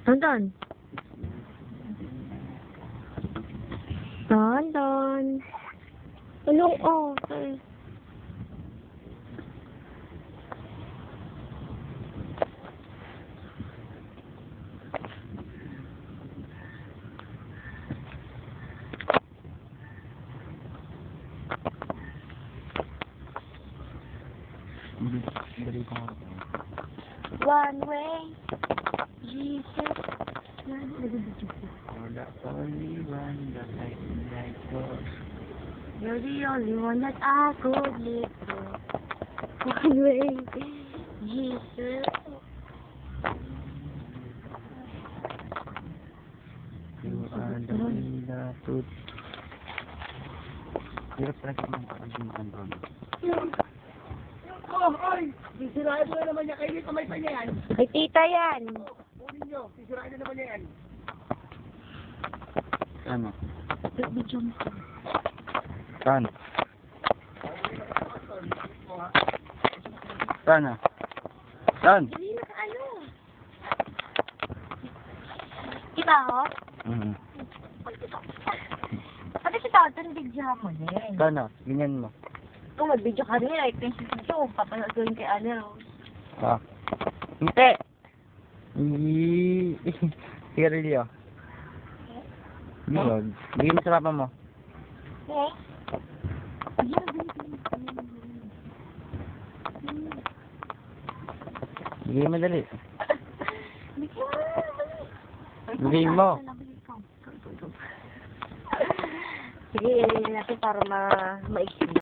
Tonton. Tonton. Anong okay? One way, Jesus. You're the only one that I can like for. You're the only one that I could live for. One way, Jesus. You are the only truth. Hirap talaga ng pag-ibig bro. Oh, oy! Sisirain mo na naman niya. Kainin kamay pa niya yan. Ay, tita yan. Kunin niyo. Sisirain na naman niya yan. Ano? Video mo. Saan? Saan na? Saan? Hindi na sa ano. Kita ko? Pati si Tonton, video mo din. Saan na? Ganyan mo. Kung mag-video ka rin, like, ito, papanood ko rin kay Anna. Ah. Hindi! Sigarilyo. Yun. Bigyan mo sa papa mo. Okay. Bigyan mo dali. Bigyan Bigyan mo. Sige, ilagay natin para ma-explain.